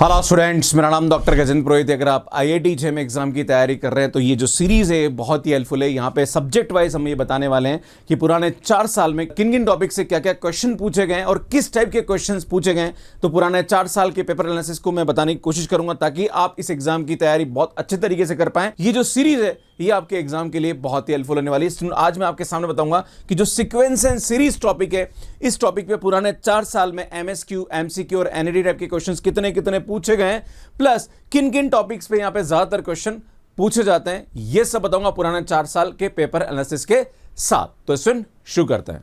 Hello students, मेरा नाम doctor Gajendra पुरोहित है। अगर आप आईआईटी जेईई एग्जाम की तैयारी कर रहे हैं तो ये जो सीरीज है बहुत ही हेल्पफुल है। यहाँ पे सब्जेक्ट वाइज हम ये बताने वाले हैं कि पुराने 4 साल में किन किन टॉपिक से क्या क्या क्वेश्चन पूछे गए और किस टाइप के क्वेश्चंस पूछे गए। तो पुराने 4 साल के पेपर एनालिसिस को मैं बताने की कोशिश करूंगा ताकि आप इस एग्जाम की तैयारी बहुत अच्छे तरीके से कर पाएं। ये जो सीरीज है ये आपके एग्जाम के लिए बहुत ही हेल्पफुल होने वाली है। आज मैं आपके सामने बताऊंगा कि जो सीक्वेंस एंड सीरीज टॉपिक है, इस टॉपिक पे पुराने 4 साल में एमएसक्यू, एमसीक्यू और एनईटी टाइप के क्वेश्चंस कितने कितने पूछे गए हैं, प्लस किन किन टॉपिक्स पे यहां पे ज्यादातर क्वेश्चन पूछे जाते हैं, ये सब बताऊंगा पुराने 4 साल के पेपर एनालिसिस के साथ। तो इसमें शुरू करते हैं।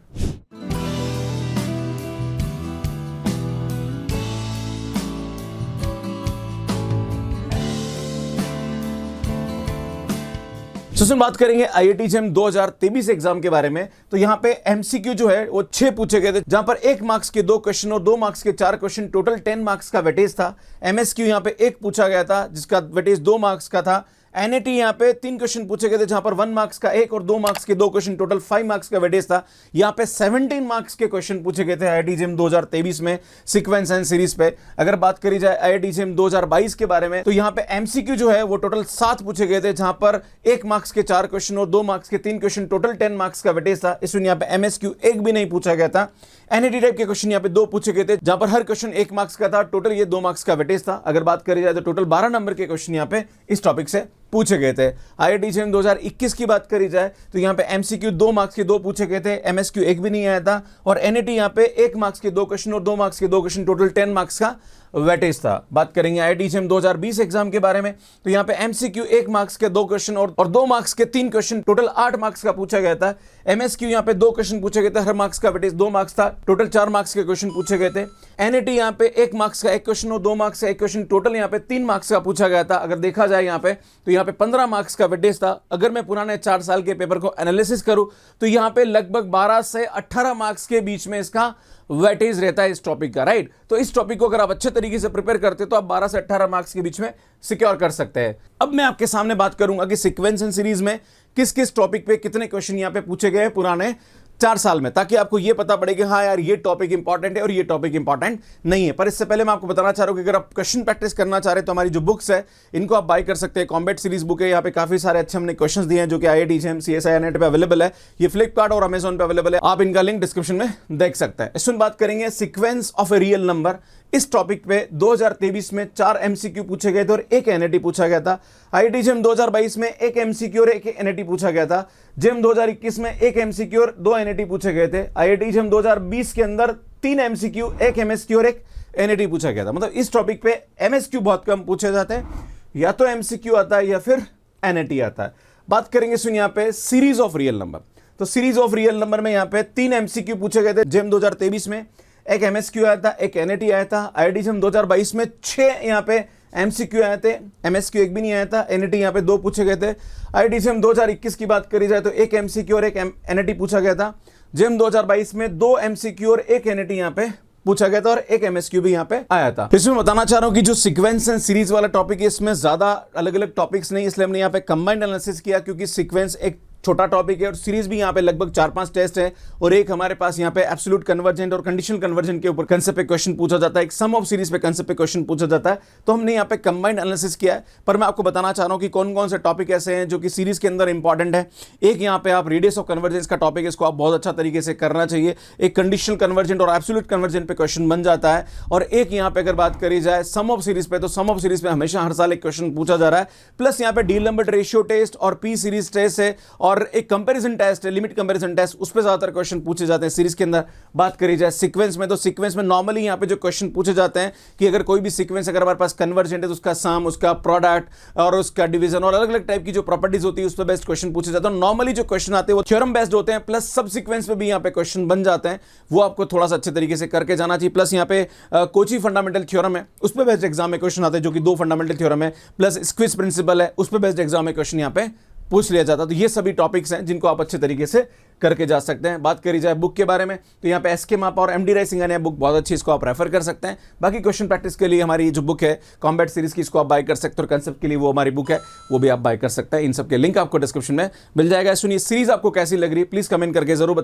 तो बात करेंगे आईआईटी जेईई 2023 एग्जाम के बारे में। तो यहां पे एमसीक्यू जो है वो 6 पूछे गए थे, जहां पर 1 मार्क्स के 2 क्वेश्चन और 2 मार्क्स के 4 क्वेश्चन, टोटल 10 मार्क्स का वेटेज था। एमएसक्यू यहां पे 1 पूछा गया था जिसका वेटेज 2 मार्क्स का था। एनईटी यहां पे 3 क्वेश्चन पूछे गए थे जहां पर 1 मार्क्स का 1 और 2 मार्क्स के 2 क्वेश्चन, टोटल 5 मार्क्स का वेटेज था। यहां पे 17 मार्क्स के क्वेश्चन पूछे गए थे आईआईटी जेईई 2023 में सीक्वेंस एंड सीरीज पे। अगर बात करी जाए आईआईटी जेईई 2022 के बारे में तो यहां पे एमसीक्यू जो है वो टोटल 7 पूछे गए थे, जहां पर 1 मार्क्स के 4 क्वेश्चन और 2 मार्क्स के 3 क्वेश्चन, टोटल 10 मार्क्स का वेटेज था। इसमें यहां पे एमएसक्यू 1 भी नहीं पूछा गया था। एनईटी टाइप के क्वेश्चन यहां पे 2 पूछे गए थे, जहां पर हर क्वेश्चन 1 मार्क्स का था, टोटल ये 2 मार्क्स का वेटेज था। अगर बात करी जाए तो टोटल 12 नंबर के क्वेश्चन यहां पे इस टॉपिक से पूछे गए थे। आईआईटी जेईई 2021 की बात करी जाए तो यहां पे एमसीक्यू 2 मार्क्स के 2 पूछे गए थे, एमएसक्यू 1 भी नहीं आया था, और एनईटी यहां पे 1 मार्क्स के 2 क्वेश्चन और 2 मार्क्स के 2 क्वेश्चन, टोटल 10 मार्क्स का वेटेज था। बात करेंगे आईआईटी जेईई 2020 एग्जाम के बारे में तो यहां पे एमसीक्यू 1 मार्क्स के 2 क्वेश्चन और 2 मार्क्स के 3 क्वेश्चन, टोटल 8 मार्क्स का पूछा गया था। एमएसक्यू यहां पे 2 क्वेश्चन पूछे गए थे, हर मार्क्स का वेटेज 2 मार्क्स था, टोटल 4 मार्क्स के क्वेश्चन पूछे गए थे। एनईटी यहां पे 1 मार्क्स का 1 क्वेश्चन और 2 मार्क्स का 1 क्वेश्चन, टोटल यहां पे 3 मार्क्स का पूछा गया था। अगर देखा जाए यहां पे तो यहां पे 15 मार्क्स का वेटेज था। अगर मैं पुराने 4 साल के पेपर को एनालिसिस करूं तो यहां पे लगभग 12 से 18 मार्क्स के बीच में इसका वेटेज रहता है इस टॉपिक का, राइट। तो इस टॉपिक को अगर आप अच्छे तरीके से प्रिपेयर करते तो आप 12 से 18 मार्क्स के बीच में सिक्योर कर सकते हैं। अब मैं आपके सामने बात करूंगा कि सीक्वेंस एंड सीरीज में किस किस टॉपिक पे कितने क्वेश्चन यहां पे पूछे गए पुराने 4 साल में, ताकि आपको यह पता पड़े कि हाँ यार ये टॉपिक इंपॉर्टेंट है और ये टॉपिक इंपॉर्टेंट नहीं है। पर इससे पहले मैं आपको बताना चाह रहा हूं कि अगर आप क्वेश्चन प्रैक्टिस करना चाह रहे हैं तो हमारी जो बुक्स है इनको आप बाय कर सकते हैं। कॉम्बैट सीरीज बुक है, यहाँ पे काफी सारे अच्छे हमने क्वेश्चंस दिए हैं जो कि आईआईटी जेईई सीएसआई नेट पे अवेलेबल है। ये फ्लिपकार्ट और अमेजॉन पे अवेलेबल है, आप इनका लिंक डिस्क्रिप्शन में देख सकते हैं। इसमें बात करेंगे sequence of a real number. इस टॉपिक पे 2023 में 4 एमसीक्यू पूछे गए थे और 1 एनईटी पूछा गया था। आईआईटी जेईई 2022 में 1 एमसीक्यू और 1 एनईटी पूछा गया था। जेईई 2021 में 1 एमसीक्यू और 2 एनईटी पूछे गए थे। आईआईटी जेईई 2020 के अंदर 3 एमसीक्यू, 1 एमएसक्यू और 1 एनईटी पूछा गया था। मतलब इस टॉपिक पे एमएसक्यू बहुत कम पूछे जाते हैं, या तो एमसीक्यू आता है या फिर एनईटी आता है। बात करेंगे सुन यहाँ पे सीरीज ऑफ रियल नंबर। तो सीरीज ऑफ रियल नंबर में यहाँ पे 3 एमसीक्यू पूछे गए थे जेईई 2023 में, 1 एमएसक्यू आया था, 1 एनईटी आया था। आईआईटी जेईई 2022 में 6 यहाँ पे एमसीक्यू आए थे, एमएसक्यू 1 भी नहीं आया था, एनईटी यहाँ पे 2 पूछे गए थे। आईआईटी जेईई 2021 की बात करी जाए तो 1 एमसीक्यू और 1 एनईटी पूछा गया था। जेईई 2022 में 2 एमसीक्यू और 1 एनईटी यहाँ पे पूछा गया था और 1 एमएसक्यू भी यहाँ पे आया था। इसमें बताना चाह रहा हूं कि जो सीक्वेंस एंड सीरीज वाला टॉपिक है इसमें ज्यादा अलग अलग टॉपिक्स नहीं, इसलिए हमने यहाँ पे कंबाइंड एनालिसिस किया, क्योंकि सीक्वेंस एक छोटा टॉपिक है और सीरीज भी यहाँ पे लगभग 4-5 टेस्ट है, और एक हमारे पास यहाँ पे एब्सोल्यूट कन्वर्जेंट और कंडीशनल कन्वर्जेंट के ऊपर कंसेप्ट पे क्वेश्चन पूछा जाता है, एक सम ऑफ सीरीज पे कंसेप्ट पे क्वेश्चन पूछा जाता है। तो हमने यहाँ पे कंबाइंड एनालिसिस किया है। पर मैं आपको बताना चाह रहा हूँ कि कौन कौन से टॉपिक ऐसे हैं जो कि सीरीज के अंदर इंपॉर्टेंट है। एक यहाँ पे आप रेडियस ऑफ कन्वर्जेंस का टॉपिक है, इसको आप बहुत अच्छा तरीके से करना चाहिए। एक कंडीशनल कन्वर्जेंट और एब्सोल्यूट कन्वर्जेंट पे क्वेश्चन बन जाता है। और एक यहाँ पे अगर बात करी जाए सम ऑफ सीरीज पे, तो सम ऑफ सीरीज पे हमेशा हर साल एक क्वेश्चन पूछा जा रहा है। प्लस यहाँ पे डी लैम्बर्ट रेशियो टेस्ट और पी सीरीज टेस्ट है, और एक कंपेरिजन टेस्ट है, लिमिट कंपैरिजन टेस्ट, उस पे ज्यादातर क्वेश्चन पूछे जाते हैं सीरीज के अंदर। बात करी जाए सीक्वेंस में तो सीक्वेंस में नॉर्मली यहां पे जो क्वेश्चन पूछे जाते हैं कि अगर कोई भी सीक्वेंस अगर हमारे पास कन्वर्जेंट है तो उसका सम, उसका प्रोडक्ट और उसका डिवीजन और अलग अलग टाइप की जो प्रॉपर्टीज होती है उस पर बेस्ड क्वेश्चन पूछे जाते हैं। नॉर्मली जो क्वेश्चन आते हैं वो थ्योरम बेस्ड होते हैं, प्लस सब सीक्वेंस पे भी यहाँ पे क्वेश्चन बन जाते हैं। वो आपको थोड़ा सा अच्छे तरीके से करके जाना चाहिए। प्लस यहाँ पे कोची फंडामेंटल थ्योरम है, उस पर बेस्ड एग्जाम में क्वेश्चन आते हैं जो कि 2 फंडामेंटल थ्योरम है, प्लस स्क्विज प्रिंसिपल है, उस पर बेस्ड एग्जाम में क्वेश्चन यहाँ पे पूछ लिया जाता है। तो ये सभी टॉपिक्स हैं जिनको आप अच्छे तरीके से करके जा सकते हैं। बात करी जाए बुक के बारे में तो यहाँ पे एसके मापा और एमडी राय सिंघानिया बुक बहुत अच्छी, इसको आप रेफर कर सकते हैं। बाकी क्वेश्चन प्रैक्टिस के लिए हमारी जो बुक है कॉम्बैट सीरीज की, इसको आप बाय कर सकते हैं, और कंसेप्ट के लिए वो हमारी बुक है वो भी आप बाय कर सकते हैं। इन सब के लिंक आपको डिस्क्रिप्शन में मिल जाएगा। सुनिए सीरीज आपको कैसी लग रही है प्लीज कमेंट करके जरूर